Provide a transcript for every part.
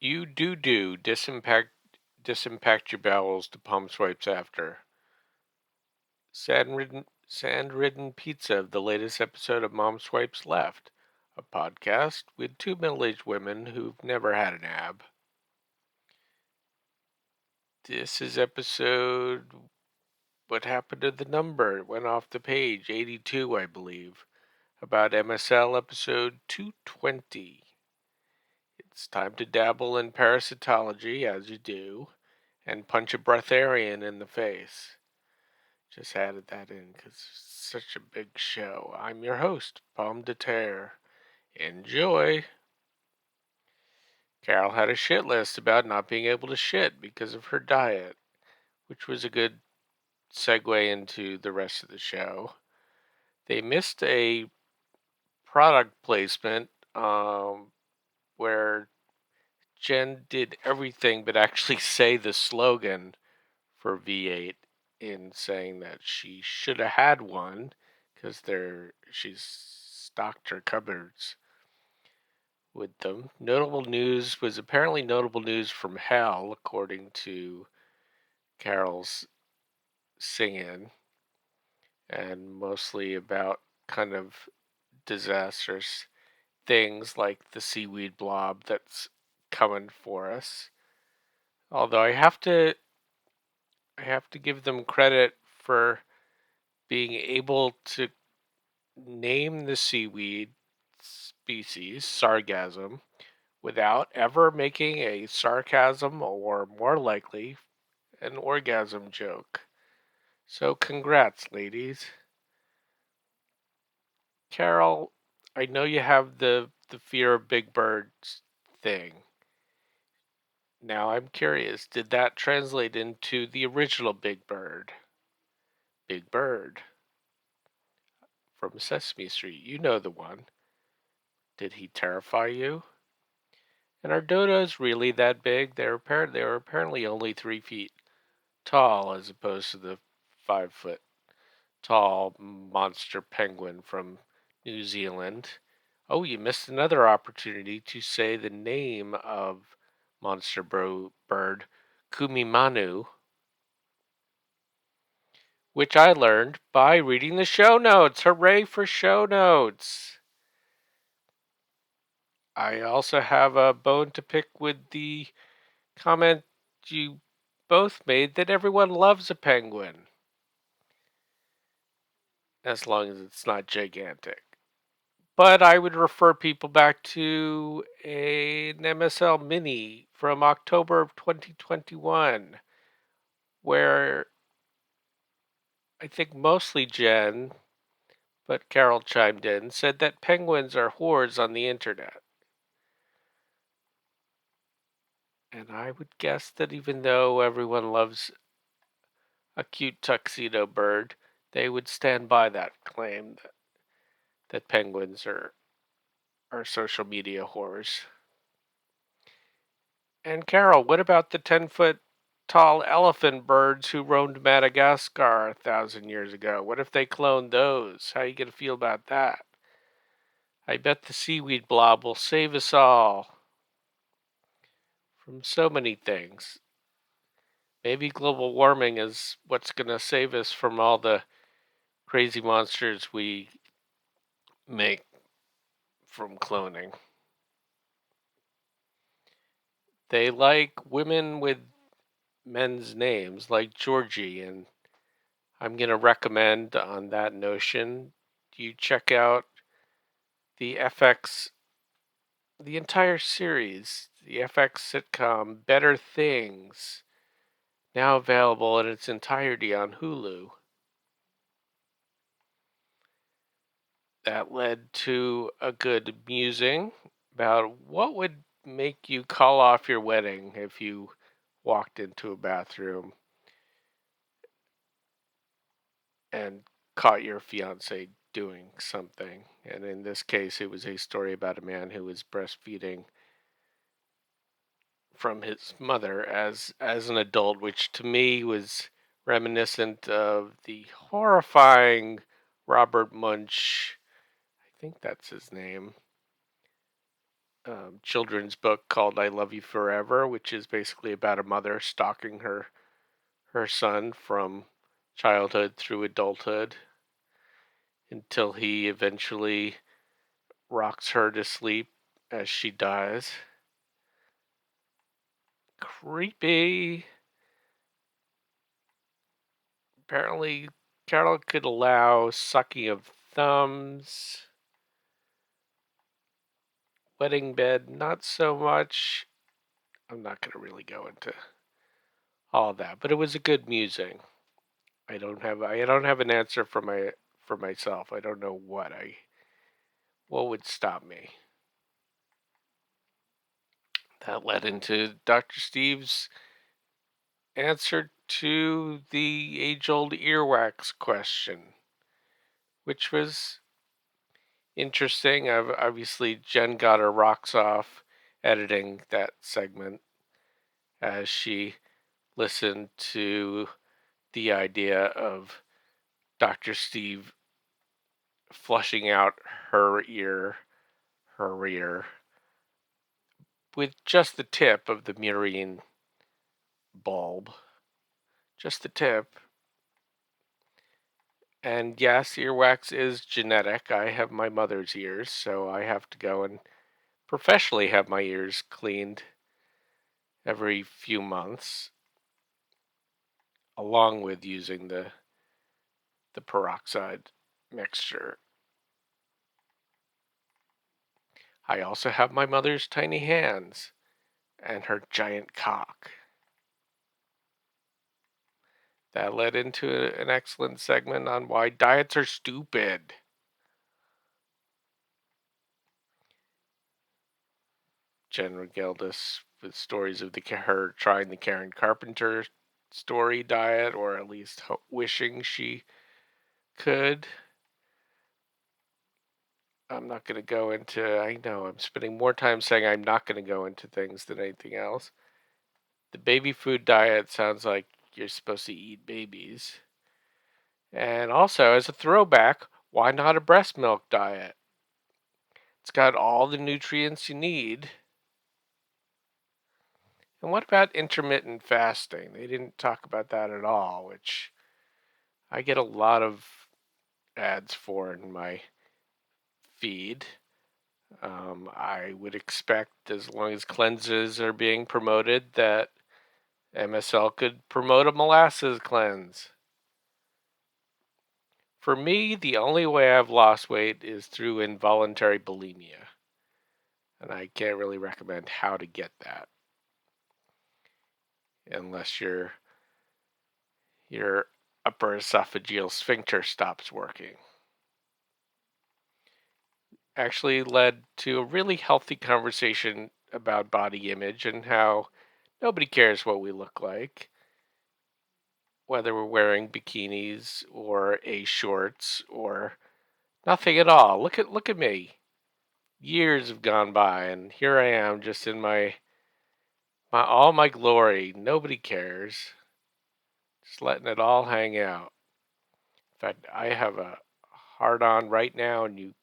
You do disimpact your bowels to palm swipes after. Sand-ridden pizza of the latest episode of Mom Swipes Left, a podcast with two middle-aged women who've never had an ab. This is episode What Happened to the Number? It went off the page, 82, I believe. About MSL episode 220. It's time to dabble in parasitology, as you do, and punch a breatharian in the face. Just added that in because it's such a big show. I'm your host, Pomme de Terre. Enjoy! Carol had a shit list about not being able to shit because of her diet, which was a good segue into the rest of the show. They missed a product placement where Jen did everything but actually say the slogan for V8 in saying that she should have had one because she's stocked her cupboards with them. Notable news was apparently notable news from hell, according to Carol's sing-in, and mostly about kind of disastrous things like the seaweed blob that's coming for us. Although I have to give them credit for being able to name the seaweed species sargassum without ever making a sarcasm or, more likely, an orgasm joke. So congrats, ladies. Carol, I know you have the fear of big birds thing. Now I'm curious, did that translate into the original Big Bird? Big Bird from Sesame Street. You know the one. Did he terrify you? And are dodos really that big? They were apparently only 3 feet tall as opposed to the 5 foot tall monster penguin from New Zealand. Oh, you missed another opportunity to say the name of monster bird, Kumimanu, which I learned by reading the show notes. Hooray for show notes! I also have a bone to pick with the comment you both made that everyone loves a penguin, as long as it's not gigantic. But I would refer people back to an MSL mini from October of 2021, where I think mostly Jen, but Carol chimed in, said that penguins are whores on the internet. And I would guess that even though everyone loves a cute tuxedo bird, they would stand by that claim that penguins are social media whores. And Carol, what about the 10-foot tall elephant birds who roamed Madagascar 1,000 years ago? What if they cloned those? How you gonna feel about that? I bet the seaweed blob will save us all from so many things. Maybe global warming is what's gonna save us from all the crazy monsters we make from cloning. They like women with men's names, like Georgie, and I'm going to recommend on that notion you check out the FX, the entire series, the FX sitcom Better Things, now available in its entirety on Hulu. That led to a good musing about what would make you call off your wedding if you walked into a bathroom and caught your fiance doing something. And in this case, it was a story about a man who was breastfeeding from his mother as an adult, which to me was reminiscent of the horrifying Robert Munsch. I think that's his name. children's book called "I Love You Forever," which is basically about a mother stalking her son from childhood through adulthood until he eventually rocks her to sleep as she dies. Creepy. Apparently, Carol could allow sucking of thumbs. Wedding bed, not so much. I'm not going to really go into all that, but it was a good musing. I don't have an answer for myself. I don't know what would stop me. That led into Dr. Steve's answer to the age-old earwax question, which was interesting. Obviously, Jen got her rocks off editing that segment as she listened to the idea of Dr. Steve flushing out her ear, with just the tip of the murine bulb. Just the tip. And yes, earwax is genetic. I have my mother's ears, so I have to go and professionally have my ears cleaned every few months, along with using the peroxide mixture. I also have my mother's tiny hands and her giant cock. That led into an excellent segment on why diets are stupid. Jen regaled us with stories of her trying the Karen Carpenter story diet, or at least wishing she could. I'm not going to go into, I know I'm spending more time saying I'm not going to go into things than anything else. The baby food diet sounds like you're supposed to eat babies. And also, as a throwback, why not a breast milk diet? It's got all the nutrients you need. And what about intermittent fasting? They didn't talk about that at all, which I get a lot of ads for in my feed. I would expect, as long as cleanses are being promoted, that MSL could promote a molasses cleanse. For me, the only way I've lost weight is through involuntary bulimia, and I can't really recommend how to get that unless your upper esophageal sphincter stops working. Actually led to a really healthy conversation about body image and how nobody cares what we look like, whether we're wearing bikinis or A shorts or nothing at all. Look at me. Years have gone by and here I am just in my all my glory. Nobody cares. Just letting it all hang out. In fact, I have a hard on right now and you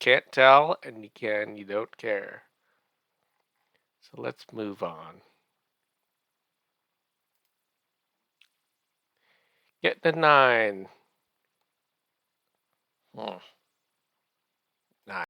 can't tell and you don't care. So let's move on. Get the 9.